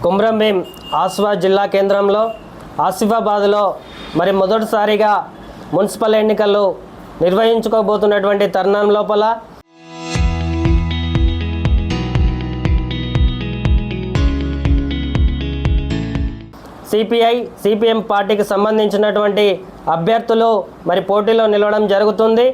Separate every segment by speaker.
Speaker 1: కుమ్రంభీం ఆసిఫా జిల్లా కేంద్రంలో ఆసిఫాబాద్లో మరి మొదటిసారిగా మున్సిపల్ ఎన్నికలు నిర్వహించుకోబోతున్నటువంటి తరుణం లోపల సిపిఐ సిపిఎం పార్టీకి సంబంధించినటువంటి అభ్యర్థులు మరి పోటీలో నిలవడం జరుగుతుంది.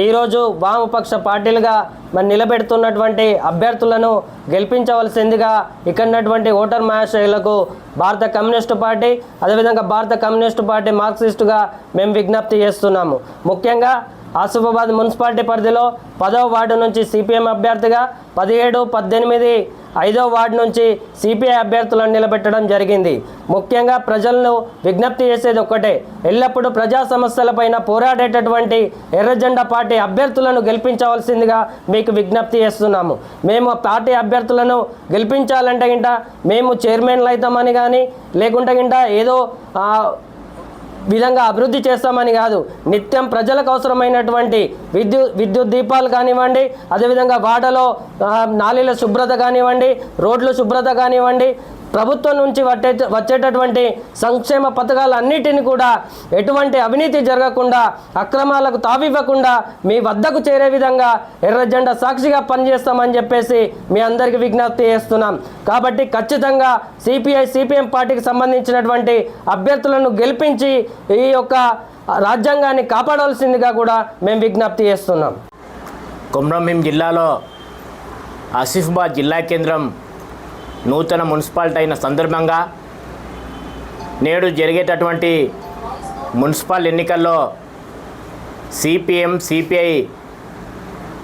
Speaker 1: ఈరోజు వామపక్ష పార్టీలుగా మరి నిలబెడుతున్నటువంటి అభ్యర్థులను గెలిపించవలసిందిగా ఇక్కడున్నటువంటి ఓటర్ మహాశయులకు భారత కమ్యూనిస్టు పార్టీ అదేవిధంగా భారత కమ్యూనిస్టు పార్టీ మార్క్సిస్టుగా మేము విజ్ఞప్తి చేస్తున్నాము. ముఖ్యంగా ఆసిఫాబాద్ మున్సిపాలిటీ పరిధిలో 10వ వార్డు నుంచి సిపిఎం అభ్యర్థిగా 17, 18, 5వ వార్డు నుంచి సిపిఐ అభ్యర్థులను నిలబెట్టడం జరిగింది. ముఖ్యంగా ప్రజలను విజ్ఞప్తి చేసేది ఒక్కటే, ఎల్లప్పుడూ ప్రజా సమస్యలపైన పోరాడేటటువంటి ఎర్రజెండా పార్టీ అభ్యర్థులను గెలిపించవలసిందిగా మీకు విజ్ఞప్తి చేస్తున్నాము. మేము పార్టీ అభ్యర్థులను గెలిపించాలంటే గింట మేము చైర్మన్లు అవుతామని కానీ లేకుంటే గింట ఏదో విధంగా అభివృద్ధి చేస్తామని కాదు, నిత్యం ప్రజలకు అవసరమైనటువంటి విద్యుత్ దీపాలు కానివ్వండి, అదేవిధంగా వాడలో నాలీల శుభ్రత కానివ్వండి, రోడ్లు శుభ్రత కానివ్వండి, ప్రభుత్వం నుంచి వచ్చేటటువంటి సంక్షేమ పథకాలన్నిటిని కూడా ఎటువంటి అవినీతి జరగకుండా అక్రమాలకు తావివ్వకుండా మీ వద్దకు చేరే విధంగా ఎర్రజెండా సాక్షిగా పనిచేస్తామని చెప్పేసి మీ అందరికీ విజ్ఞప్తి చేస్తున్నాం. కాబట్టి ఖచ్చితంగా సిపిఐ సిపిఎం పార్టీకి సంబంధించినటువంటి అభ్యర్థులను గెలిపించి ఈ యొక్క రాజ్యాంగాన్ని కాపాడవలసిందిగా కూడా మేము విజ్ఞప్తి చేస్తున్నాం.
Speaker 2: కుమ్రంభీం జిల్లాలో ఆసిఫాబాద్ జిల్లా కేంద్రం నూతన మున్సిపాలిటీ అయిన సందర్భంగా నేడు జరిగేటటువంటి మున్సిపల్ ఎన్నికల్లో సిపిఎం సిపిఐ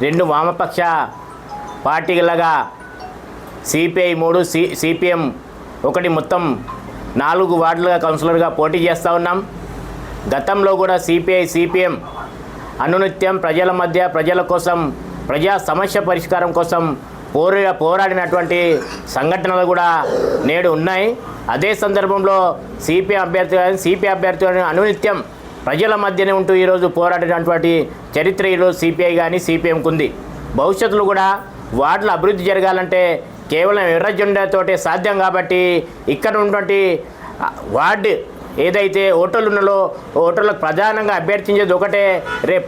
Speaker 2: రెండు వామపక్ష పార్టీలుగా సిపిఐ 3 సిపిఎం 1 మొత్తం 4 వార్డులుగా కౌన్సిలర్గా పోటీ చేస్తూ ఉన్నాం. గతంలో కూడా సిపిఐ సిపిఎం అనునిత్యం ప్రజల మధ్య ప్రజల కోసం ప్రజా సమస్య పరిష్కారం కోసం పోరాడినటువంటి సంఘటనలు కూడా నేడు ఉన్నాయి. అదే సందర్భంలో సిపిఐ అభ్యర్థి అనునిత్యం ప్రజల మధ్యనే ఉంటూ ఈరోజు పోరాడినటువంటి చరిత్ర ఈరోజు సిపిఐ కానీ సిపిఎంకు ఉంది. భవిష్యత్తులో కూడా వార్డుల అభివృద్ధి జరగాలంటే కేవలం ఎర్రజెండాతోటే సాధ్యం. కాబట్టి ఇక్కడ ఉన్నటువంటి వార్డు ఏదైతే ఓటర్లకు ప్రధానంగా అభ్యర్థించేది ఒకటే, రేపు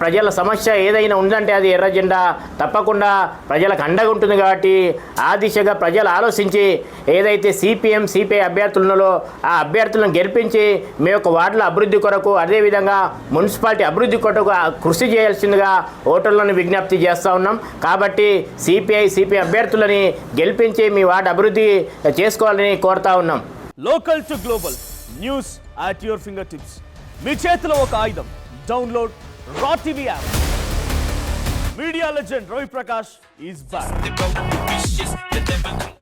Speaker 2: ప్రజల సమస్య ఏదైనా ఉందంటే అది ఎర్రజెండా తప్పకుండా ప్రజలకు అండగా ఉంటుంది. కాబట్టి ఆ దిశగా ప్రజలు ఆలోచించి ఏదైతే సిపిఎం సిపిఐ అభ్యర్థులున్నారో ఆ అభ్యర్థులను గెలిపించి మీ యొక్క వార్డుల అభివృద్ధి కొరకు అదేవిధంగా మున్సిపాలిటీ అభివృద్ధి కొరకు కృషి చేయాల్సిందిగా ఓటర్లను విజ్ఞప్తి చేస్తూ ఉన్నాం. కాబట్టి సిపిఐ సిపిఐ అభ్యర్థులని గెలిపించి మీ వార్డు అభివృద్ధి చేసుకోవాలని కోరుతా ఉన్నాం.
Speaker 3: Local to global news at your fingertips. మీ చేతిలో ఒక ఆయుధం. డౌన్లోడ్ రా TV app. Media legend Ravi Prakash is back.